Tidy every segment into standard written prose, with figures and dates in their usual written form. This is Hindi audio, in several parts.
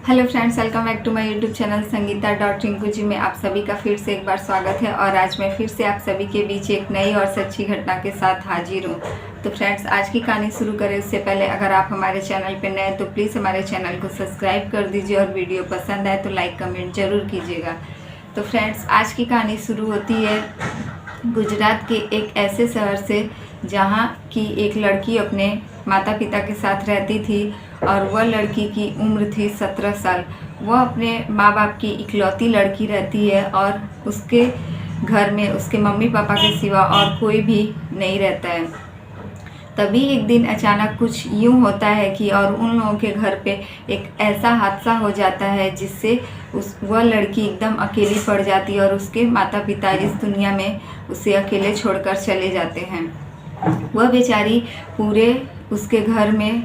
Hello friends, welcome back to my YouTube channel Sangeeta dot Rinku ji में आप सभी का फिर से एक बार स्वागत है। और आज मैं फिर से आप सभी के बीच एक नई और सच्ची घटना के साथ हाजिर हूँ। तो फ्रेंड्स, आज की कहानी शुरू करें उससे पहले अगर आप हमारे चैनल पर नए हैं तो प्लीज़ हमारे चैनल को सब्सक्राइब कर दीजिए और वीडियो पसंद आए तो लाइक कमेंट ज़रूर कीजिएगा। तो फ्रेंड्स, आज की कहानी शुरू होती है गुजरात के एक ऐसे शहर से जहाँ की एक लड़की अपने माता पिता के साथ रहती थी और वह लड़की की उम्र थी 17 साल। वह अपने माँ बाप की इकलौती लड़की रहती है और उसके घर में उसके मम्मी पापा के सिवा और कोई भी नहीं रहता है। तभी एक दिन अचानक कुछ यूँ होता है कि और उन लोगों के घर पे एक ऐसा हादसा हो जाता है जिससे वह लड़की एकदम अकेली पड़ जाती है और उसके माता पिता इस दुनिया में उसे अकेले छोड़कर चले जाते हैं। वह बेचारी पूरे उसके घर में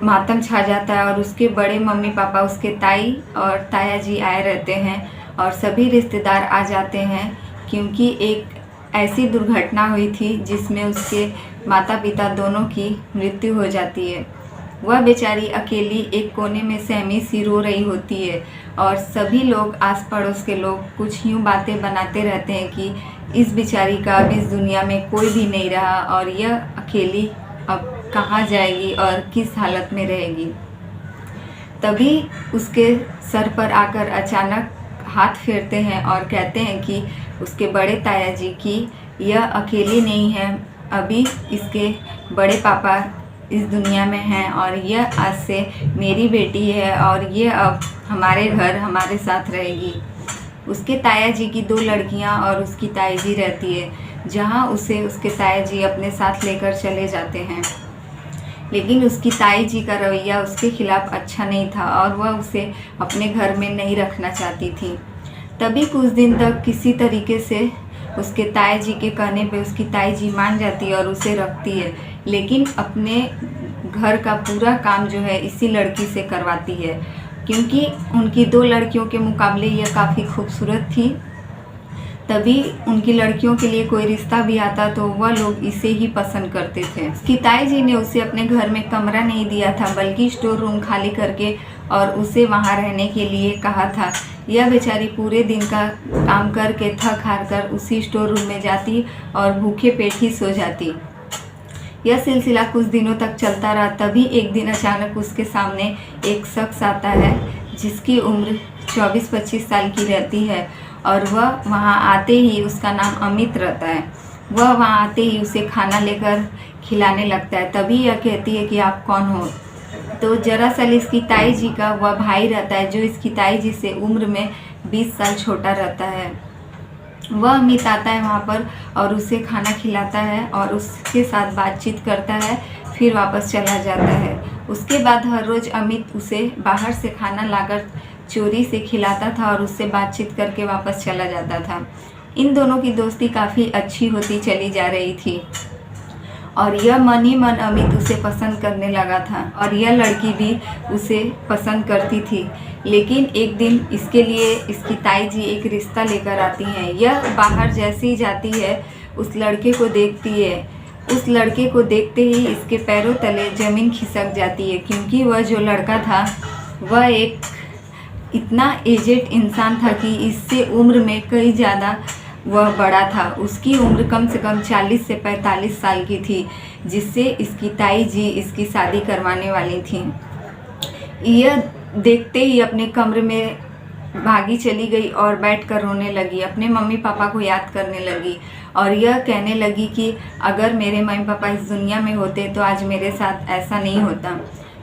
मातम छा जाता है और उसके बड़े मम्मी पापा, उसके ताई और ताया जी आए रहते हैं और सभी रिश्तेदार आ जाते हैं क्योंकि एक ऐसी दुर्घटना हुई थी जिसमें उसके माता पिता दोनों की मृत्यु हो जाती है। वह बेचारी अकेली एक कोने में सहमी सी रो रही होती है और सभी लोग, आस पड़ोस के लोग कुछ यूँ बातें बनाते रहते हैं कि इस बेचारी का अब इस दुनिया में कोई भी नहीं रहा और यह अकेली अब कहाँ जाएगी और किस हालत में रहेगी। तभी उसके सर पर आकर अचानक हाथ फेरते हैं और कहते हैं कि उसके बड़े ताया जी की यह अकेली नहीं है, अभी इसके बड़े पापा इस दुनिया में हैं और यह आज से मेरी बेटी है और यह अब हमारे घर हमारे साथ रहेगी। उसके ताया जी की 2 लड़कियां और उसकी ताई जी रहती है जहां उसे उसके ताया जी अपने साथ लेकर चले जाते हैं। लेकिन उसकी ताई जी का रवैया उसके खिलाफ अच्छा नहीं था और वह उसे अपने घर में नहीं रखना चाहती थी। तभी कुछ दिन तक किसी तरीके से उसके ताया जी के कहने पे उसकी ताई जी मान जाती है और उसे रखती है, लेकिन अपने घर का पूरा काम जो है इसी लड़की से करवाती है क्योंकि उनकी 2 लड़कियों के मुकाबले यह काफ़ी खूबसूरत थी। तभी उनकी लड़कियों के लिए कोई रिश्ता भी आता तो वह लोग इसे ही पसंद करते थे। उसकी ताई जी ने उसे अपने घर में कमरा नहीं दिया था बल्कि स्टोर रूम खाली करके और उसे वहां रहने के लिए कहा था। यह बेचारी पूरे दिन का काम करके थक हार कर उसी स्टोर रूम में जाती और भूखे पेट ही सो जाती। यह सिलसिला कुछ दिनों तक चलता रहा। तभी एक दिन अचानक उसके सामने एक शख्स आता है जिसकी उम्र 24-25 साल की रहती है और वह वहाँ आते ही, उसका नाम अमित रहता है, वह वहाँ आते ही उसे खाना लेकर खिलाने लगता है। तभी यह कहती है कि आप कौन हो। तो दरअसल इसकी ताई जी का वह भाई रहता है जो इसकी ताई जी से उम्र में 20 साल छोटा रहता है। वह अमित आता है वहाँ पर और उसे खाना खिलाता है और उसके साथ बातचीत करता है, फिर वापस चला जाता है। उसके बाद हर रोज़ अमित उसे बाहर से खाना लाकर चोरी से खिलाता था और उससे बातचीत करके वापस चला जाता था। इन दोनों की दोस्ती काफ़ी अच्छी होती चली जा रही थी और यह मन ही मन अमित उसे पसंद करने लगा था और यह लड़की भी उसे पसंद करती थी। लेकिन एक दिन इसके लिए इसकी ताई जी एक रिश्ता लेकर आती हैं। यह बाहर जैसे ही जाती है उस लड़के को देखती है। उस लड़के को देखते ही इसके पैरों तले ज़मीन खिसक जाती है क्योंकि वह जो लड़का था वह एक इतना एजेड इंसान था कि इससे उम्र में कई ज़्यादा वह बड़ा था। उसकी उम्र कम से कम 40 से 45 साल की थी जिससे इसकी ताई जी इसकी शादी करवाने वाली थी। यह देखते ही अपने कमरे में भागी चली गई और बैठकर रोने लगी, अपने मम्मी पापा को याद करने लगी और यह कहने लगी कि अगर मेरे मम्मी पापा इस दुनिया में होते तो आज मेरे साथ ऐसा नहीं होता।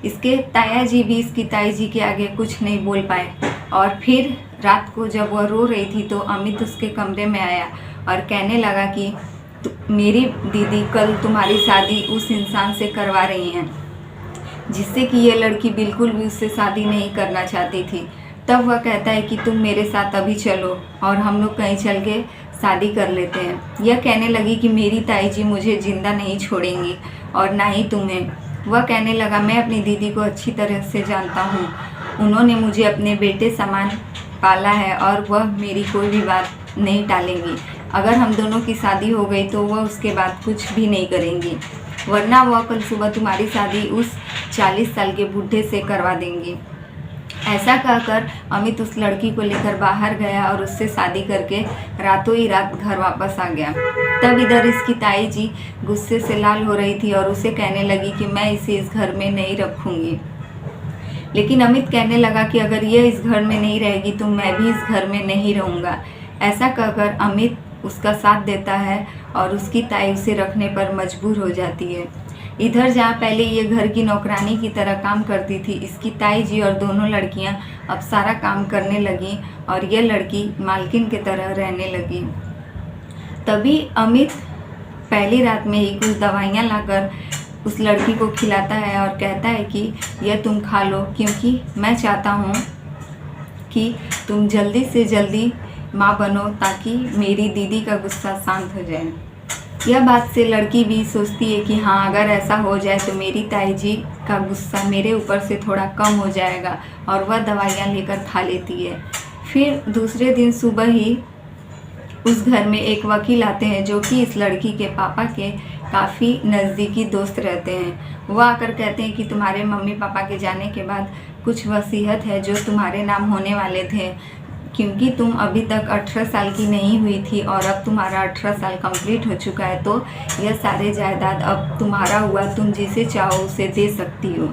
इसके ताया जी भी इसकी ताई जी के आगे कुछ नहीं बोल पाए और फिर रात को जब वह रो रही थी तो अमित उसके कमरे में आया और कहने लगा कि मेरी दीदी कल तुम्हारी शादी उस इंसान से करवा रही हैं जिससे कि ये लड़की बिल्कुल भी उससे शादी नहीं करना चाहती थी। तब वह कहता है कि तुम मेरे साथ अभी चलो और हम लोग कहीं चल के शादी कर लेते हैं। यह कहने लगी कि मेरी ताई जी मुझे ज़िंदा नहीं छोड़ेंगी और ना ही तुम्हें। वह कहने लगा मैं अपनी दीदी को अच्छी तरह से जानता हूँ, उन्होंने मुझे अपने बेटे समान पाला है और वह मेरी कोई भी बात नहीं टालेंगी। अगर हम दोनों की शादी हो गई तो वह उसके बाद कुछ भी नहीं करेंगी, वरना वह कल सुबह तुम्हारी शादी उस 40 साल के बूढ़े से करवा देंगी। ऐसा कहकर अमित उस लड़की को लेकर बाहर गया और उससे शादी करके रातों ही रात घर वापस आ गया। तब इधर इसकी ताई जी गुस्से से लाल हो रही थी और उसे कहने लगी कि मैं इसे इस घर में नहीं रखूँगी। लेकिन अमित कहने लगा कि अगर ये इस घर में नहीं रहेगी तो मैं भी इस घर में नहीं रहूँगा। ऐसा कहकर अमित उसका साथ देता है और उसकी ताई उसे रखने पर मजबूर हो जाती है। इधर जहाँ पहले ये घर की नौकरानी की तरह काम करती थी, इसकी ताई जी और दोनों लड़कियाँ अब सारा काम करने लगी और यह लड़की मालकिन की तरह रहने लगी। तभी अमित पहली रात में ही कुछ दवाइयाँ लाकर उस लड़की को खिलाता है और कहता है कि यह तुम खा लो, क्योंकि मैं चाहता हूँ कि तुम जल्दी से जल्दी माँ बनो ताकि मेरी दीदी का गुस्सा शांत हो जाए। यह बात से लड़की भी सोचती है कि हाँ, अगर ऐसा हो जाए तो मेरी ताई जी का गुस्सा मेरे ऊपर से थोड़ा कम हो जाएगा, और वह दवाइयाँ लेकर खा लेती है। फिर दूसरे दिन सुबह ही उस घर में एक वकील आते हैं जो कि इस लड़की के पापा के काफ़ी नज़दीकी दोस्त रहते हैं। वह आकर कहते हैं कि तुम्हारे मम्मी पापा के जाने के बाद कुछ वसीयत है जो तुम्हारे नाम होने वाले थे, क्योंकि तुम अभी तक 18 साल की नहीं हुई थी और अब तुम्हारा 18 साल कंप्लीट हो चुका है, तो यह सारे जायदाद अब तुम्हारा हुआ, तुम जिसे चाहो उसे दे सकती हो।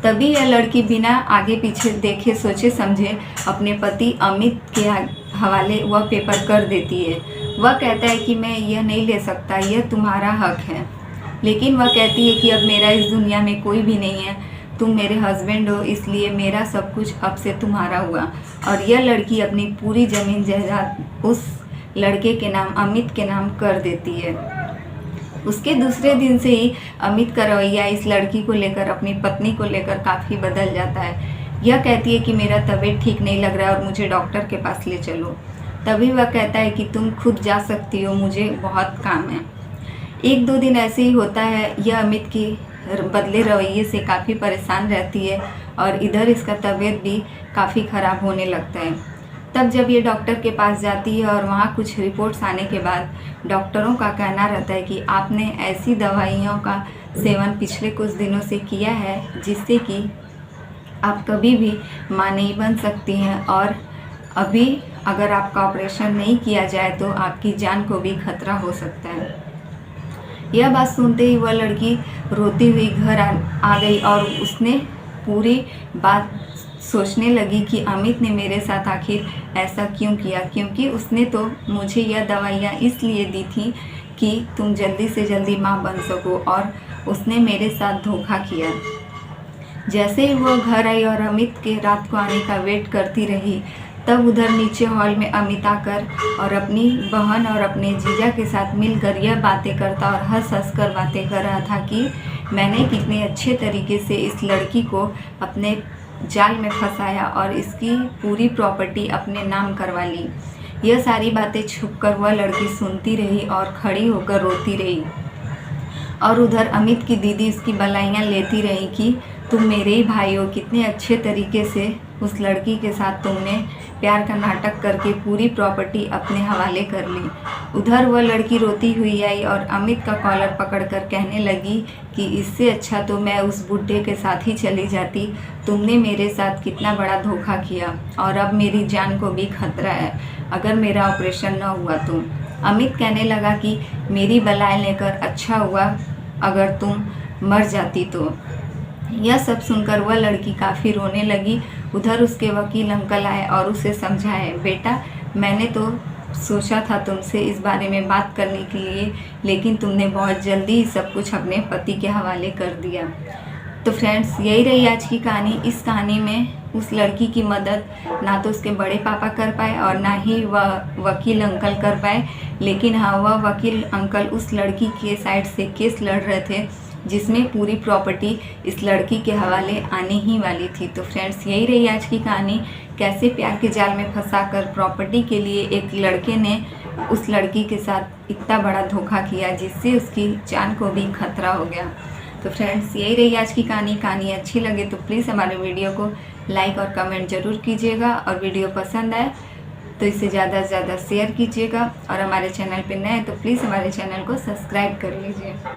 तभी यह लड़की बिना आगे पीछे देखे सोचे समझे अपने पति अमित के हवाले वह पेपर कर देती है। वह कहता है कि मैं यह नहीं ले सकता, यह तुम्हारा हक है। लेकिन वह कहती है कि अब मेरा इस दुनिया में कोई भी नहीं है, तुम मेरे हस्बैंड हो, इसलिए मेरा सब कुछ अब से तुम्हारा हुआ। और यह लड़की अपनी पूरी ज़मीन जायदाद उस लड़के के नाम, अमित के नाम कर देती है। उसके दूसरे दिन से ही अमित का रवैया इस लड़की को लेकर, अपनी पत्नी को लेकर काफ़ी बदल जाता है। यह कहती है कि मेरा तबीयत ठीक नहीं लग रहा है और मुझे डॉक्टर के पास ले चलो। तभी वह कहता है कि तुम खुद जा सकती हो, मुझे बहुत काम है। 1-2 दिन ऐसे ही होता है। यह अमित की बदले रवैये से काफ़ी परेशान रहती है और इधर इसका तबीयत भी काफ़ी ख़राब होने लगता है। तब जब ये डॉक्टर के पास जाती है और वहाँ कुछ रिपोर्ट्स आने के बाद डॉक्टरों का कहना रहता है कि आपने ऐसी दवाइयों का सेवन पिछले कुछ दिनों से किया है जिससे कि आप कभी भी माँ नहीं बन सकती हैं, और अभी अगर आपका ऑपरेशन नहीं किया जाए तो आपकी जान को भी खतरा हो सकता है। यह बात सुनते ही वह लड़की रोती हुई घर आ गई और उसने पूरी बात सोचने लगी कि अमित ने मेरे साथ आखिर ऐसा क्यों किया, क्योंकि उसने तो मुझे यह दवाइयाँ इसलिए दी थी कि तुम जल्दी से जल्दी माँ बन सको, और उसने मेरे साथ धोखा किया। जैसे ही वह घर आई और अमित के रात को आने का वेट करती रही, तब उधर नीचे हॉल में अमित आकर और अपनी बहन और अपने जीजा के साथ मिलकर यह बातें करता और हंस हंस कर बातें कर रहा था कि मैंने कितने अच्छे तरीके से इस लड़की को अपने जाल में फंसाया और इसकी पूरी प्रॉपर्टी अपने नाम करवा ली। यह सारी बातें छुपकर वह लड़की सुनती रही और खड़ी होकर रोती रही, और उधर अमित की दीदी उसकी बलाइयाँ लेती रही कि तुम मेरे ही भाई हो, कितने अच्छे तरीके से उस लड़की के साथ तुमने प्यार का नाटक करके पूरी प्रॉपर्टी अपने हवाले कर ली। उधर वह लड़की रोती हुई आई और अमित का कॉलर पकड़कर कहने लगी कि इससे अच्छा तो मैं उस बुढ़े के साथ ही चली जाती, तुमने मेरे साथ कितना बड़ा धोखा किया और अब मेरी जान को भी खतरा है अगर मेरा ऑपरेशन न हुआ तो। अमित कहने लगा कि मेरी बलाएं लेकर अच्छा हुआ अगर तुम मर जाती तो। यह सब सुनकर वह लड़की काफ़ी रोने लगी। उधर उसके वकील अंकल आए और उसे समझाए, बेटा मैंने तो सोचा था तुमसे इस बारे में बात करने के लिए, लेकिन तुमने बहुत जल्दी सब कुछ अपने पति के हवाले कर दिया। तो फ्रेंड्स, यही रही आज की कहानी। इस कहानी में उस लड़की की मदद ना तो उसके बड़े पापा कर पाए और ना ही वह वकील अंकल कर पाए, लेकिन हाँ, वह वकील अंकल उस लड़की के साइड से केस लड़ रहे थे जिसमें पूरी प्रॉपर्टी इस लड़की के हवाले आने ही वाली थी। तो फ्रेंड्स, यही रही आज की कहानी, कैसे प्यार के जाल में फंसाकर प्रॉपर्टी के लिए एक लड़के ने उस लड़की के साथ इतना बड़ा धोखा किया जिससे उसकी जान को भी खतरा हो गया। तो फ्रेंड्स, यही रही आज की कहानी। कहानी अच्छी लगे तो प्लीज़ हमारे वीडियो को लाइक और कमेंट ज़रूर कीजिएगा, और वीडियो पसंद आए तो इसे ज़्यादा से ज़्यादा शेयर कीजिएगा, और हमारे चैनल पर नए हैं तो प्लीज़ हमारे चैनल को सब्सक्राइब कर लीजिए।